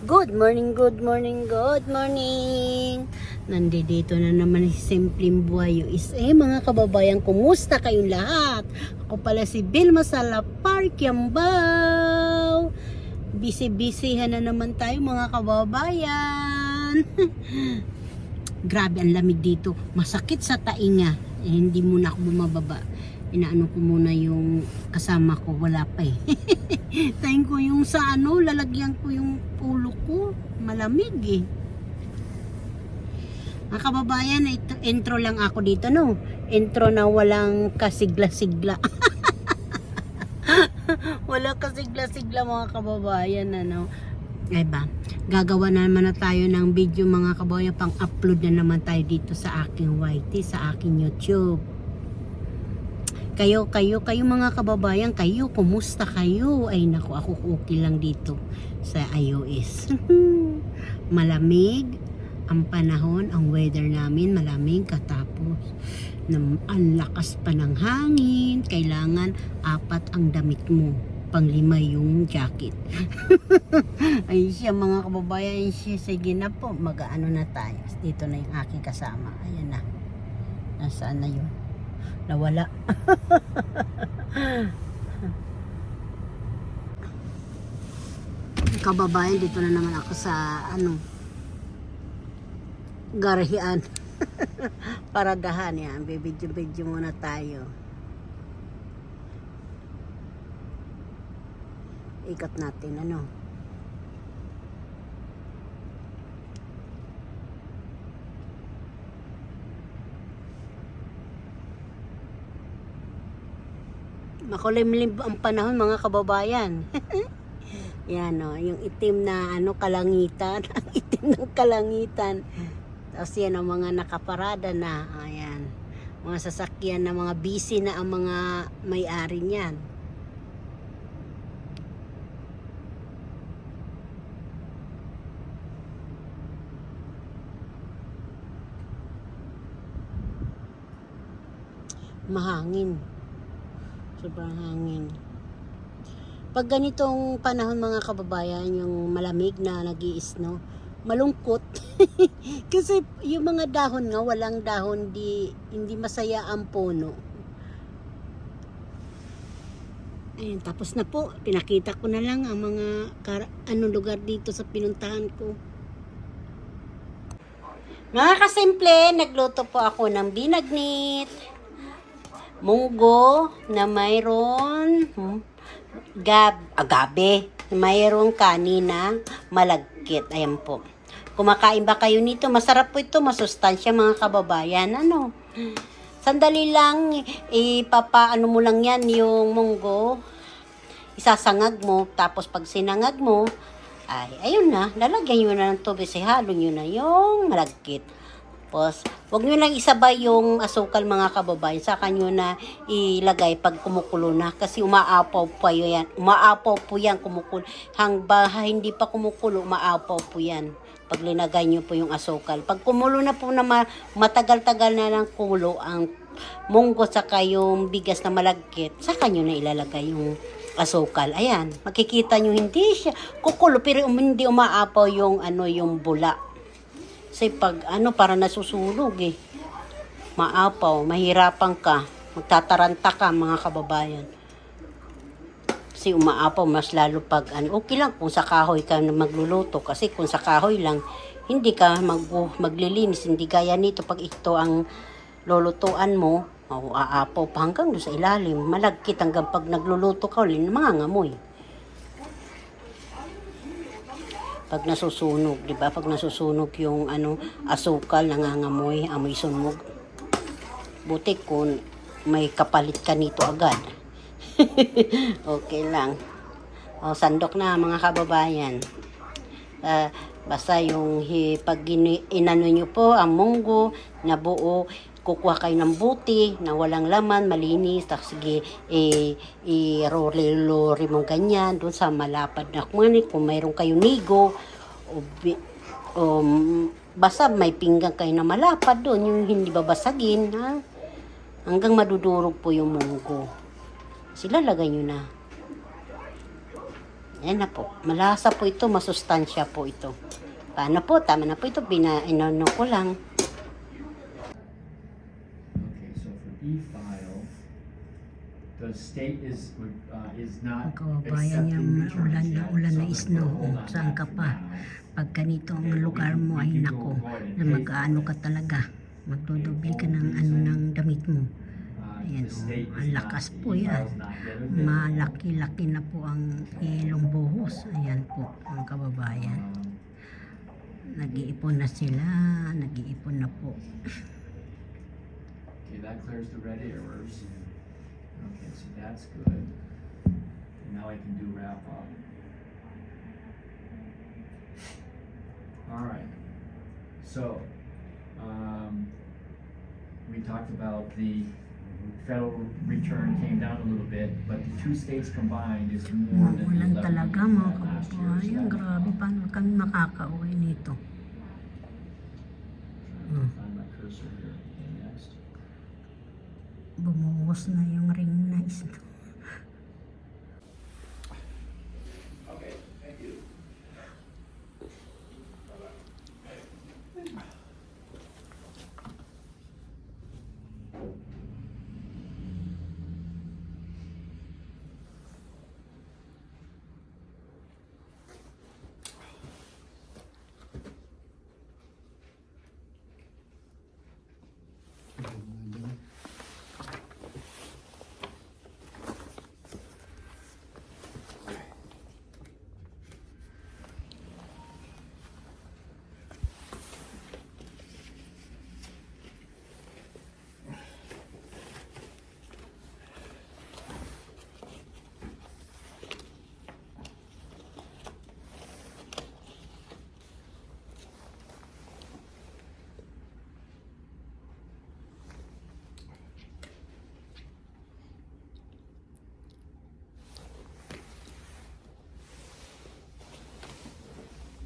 Good morning, good morning, good morning. Nandito na naman si Simpleng Buhay USA, mga kababayan. Kumusta kayong lahat? Ako pala si Vilma Salapar Kiambao. Busy-busyhan na naman tayo, mga kababayan. Grabe ang lamig dito. Masakit sa tainga. Hindi muna ako bumababa. Inaano ko muna yung kasama ko, wala pa eh. Tayin ko yung sa lalagyan ko yung ulo ko, malamig eh. Mga kababayan, intro lang ako dito, no? Intro na walang kasigla-sigla. Wala kasigla-sigla, mga kababayan, ano? Ay ba, gagawa na naman na tayo ng video, mga kababayan, pang-upload na naman tayo dito sa aking YT, sa aking YouTube. Kayo mga kababayan, kayo, kumusta kayo? Ay naku, ako okay lang dito sa iOS. Malamig ang panahon, ang weather namin, malamig katapos ang lakas pa ng hangin, kailangan 4 ang damit mo, pang-5 yung jacket. Ay siya, mga kababayan, siya, sige na po, mag-ano na tayo. Dito na yung aking kasama, ayan na, nasaan na yun? Nawala. Kababayan, dito na naman ako sa garahian. Paradahan yan. Bibidyo-bidyo muna tayo. Ikot natin makulimlim ang panahon, mga kababayan. Yan yung itim na kalangitan, ang itim ng kalangitan. Tapos yan ang mga nakaparada na, ayan, mga sasakyan na mga busy na ang mga may-ari niyan. Mahangin. Sobrang hangin. Pag ganitong panahon, mga kababayan, yung malamig na nag-i-snow, malungkot. Kasi yung mga dahon nga, walang dahon, hindi masaya ang puno. Ayun, tapos na po. Pinakita ko na lang ang mga lugar dito sa pinuntahan ko. Mga kasimple, nagluto po ako ng binagnit, munggo na mayroon agabe, mayroon kanina malagkit. Ayan po. Kumakain ba kayo nito? Masarap po ito, masustansya, mga kababayan. Sandali lang, ipapaano mo lang yan yung munggo. Isasangag mo, tapos pag sinangag mo, ayun na, lalagyan nyo na ng tubig, halo nyo na yung malagkit. Tapos, huwag nyo lang isabay yung asukal, mga kababayan. Saka nyo na ilagay pag kumukulo na. Kasi umaapaw po yan. Umaapaw po yan, kumukulo. Hindi pa kumukulo, umaapaw po yan. Pag linagay nyo po yung asukal. Pag kumulo na po na matagal-tagal na ng kulo ang munggo, saka yung bigas na malagkit, saka nyo na ilalagay yung asukal. Ayan, makikita nyo hindi siya kukulo, pero hindi umaapaw yung yung bula. Kasi pag para nasusunog eh. Maapaw, mahirapan ka. Magtataranta ka, mga kababayan. Kasi umaapaw, mas lalo pag okay lang kung sa kahoy ka magluluto. Kasi kung sa kahoy lang, hindi ka maglilinis. Hindi gaya nito, pag ito ang lulutuan mo, aapaw pa hanggang doon sa ilalim. Malagkit hanggang pag nagluluto ka ulit, mangangamoy. Pag nasusunog, di ba? Pag nasusunog yung asukal, nangangamoy, amoy sunog. Buti kung may kapalit ka nito agad. Okay lang. Sandok na, mga kababayan. Basta yung pag inano nyo po ang munggo na buo, kukuha kayo ng buti na walang laman, malinis, tapos sige, i-lori mo ganyan, doon sa malapad na kumanik, kung mayroon kayong nigo, basta may pinggan kayo na malapad doon, yung hindi babasagin, hanggang madudurog po yung munggo. Sila lagay nyo na. Ayan na po. Malasa po ito. Masustansya po ito. Paano po? Tama na po ito. Inaano ko lang. Okay, so for e-file, the state is not Kababayan yung ulan na snow. Saan ka pa? Pag ganito ang lugar mo ay nako, na mag-ano ka talaga. Magdudubli ka ng ano ng damit mo. Ayan o, ang lakas po yan. Malaki-laki na po ang ilong buhos. Ayan po, ang kababayan. Nag-iipon na sila, nag-iipon na po. Okay, that clears the red errors. Okay, so that's good. And now I can do wrap up. All right. So, we talked about the federal return came down a little bit, but the two states combined is more than the Ulan 11 talaga we mga had last year. kababayan. Grabe, paano kami makakauwi nito? Find my cursor here. Okay, next. Bumuhos na yung ring na snow. Okay, thank you.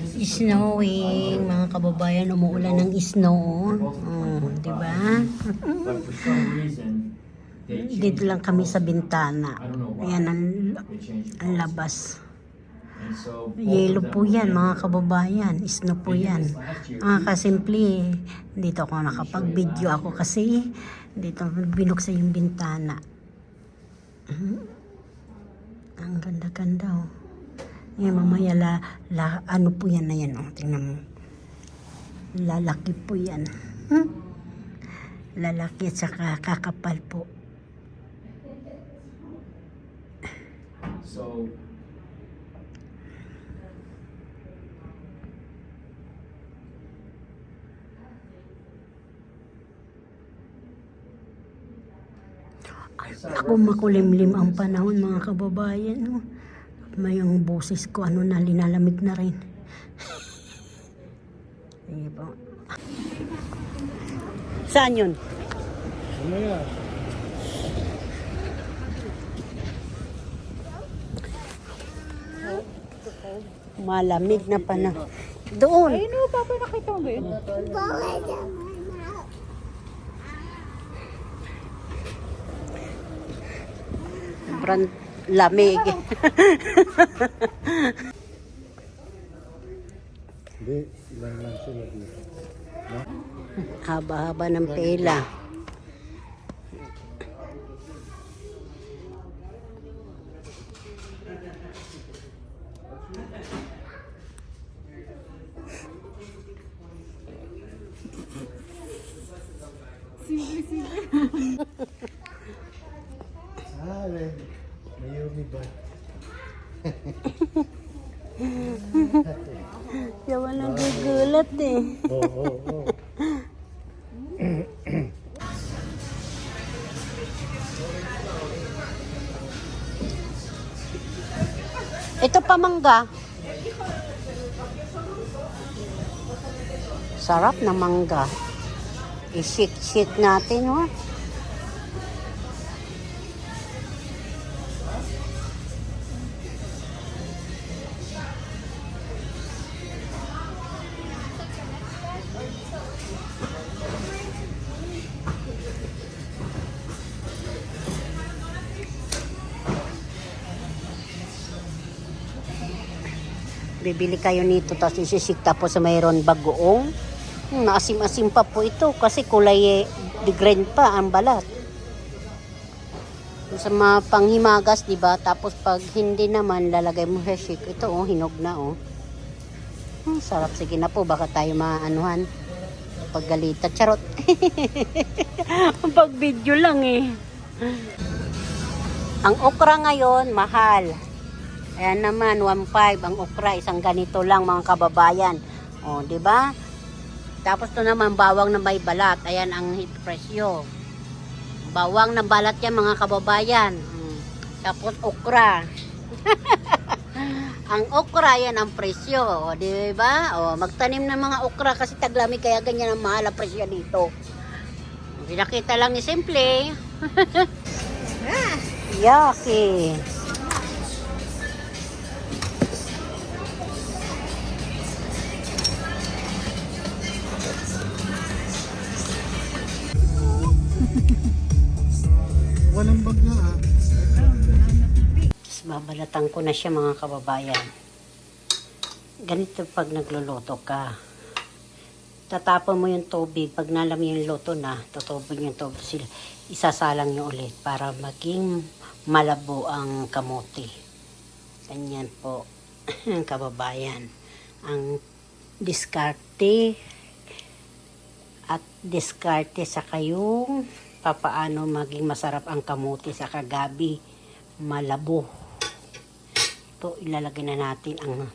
Snowing, mga kababayan, umuulan ng snow. Oh, di ba? But for some reason, they Dito changed lang kami sa bintana. I don't know why. Ayan They changed the ang policy. labas. And so both Yelo of them po were yan, in mga the- kababayan. Snow po they did yan. this last year, Mga too. kasimple, dito ako nakapag-video ako kasi dito binuksan yung bintana. Ang ganda-ganda oh. Yan, mamaya ano po yan na yan oh. Tingnan mo. Lalaki po yan. Lalaki at saka kakapal po. So Ako makulimlim ang panahon, mga kababayan. Oh. May ang boses ko, ano na, linalamig na rin. Sige po. Saan yun? Malamig na panahon. Doon. Ayun o, papa, nakita mo ba yun? Sobrang lamig. Hindi, ilan lang sila dito. Haba-haba ng pila. Sale, Mayumi ba? Yawa nang gugulat eh. Oo. Ito pa mangga. Sarap na mangga. I-shake-shake natin, oh. Bibili kayo nito tapos isisik tapos mayroon bagoong. Naasim-asim pa po ito kasi kulay the green pa ang balat. Sa mga panghimagas, di ba? Tapos pag hindi naman, lalagay mo sa shake. Ito, oh, hinog na, oh. Sarap. Sige na po, baka tayo maanuhan. Paggalita. Charot. Pag video lang, eh. Ang okra ngayon, mahal. Ayan naman, 1.5 ang okra. Isang ganito lang, mga kababayan. O, di ba? Tapos to naman, bawang na may balat. Ayan ang hit presyo. Bawang na balat yan, mga kababayan. Tapos okra. Ang okra, yan ang presyo. O, di ba? O, magtanim ng mga okra kasi taglamig, kaya ganyan ang mahal ang presyo dito. Pinakita lang ni Simple. Yaki. Walang bag na ah. Tapos babalatan ko na siya, mga kababayan. Ganito pag nagluluto ka. Tatapon mo yung tubig. Pag nalami yung luto na, tutubig yung tubig. Isasalang nyo ulit para maging malabo ang kamote. Ganyan po, kababayan. Ang diskarte at diskarte sa kayong papaano maging masarap ang kamote sa kagabi. Malabo. Ito, ilalagay na natin ang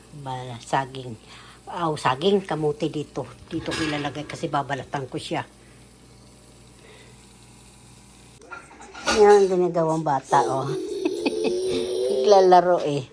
saging. Saging, kamote dito. Dito ko ilalagay kasi babalatan ko siya. Yan ang ginagawang bata, oh. Naglalaro, eh.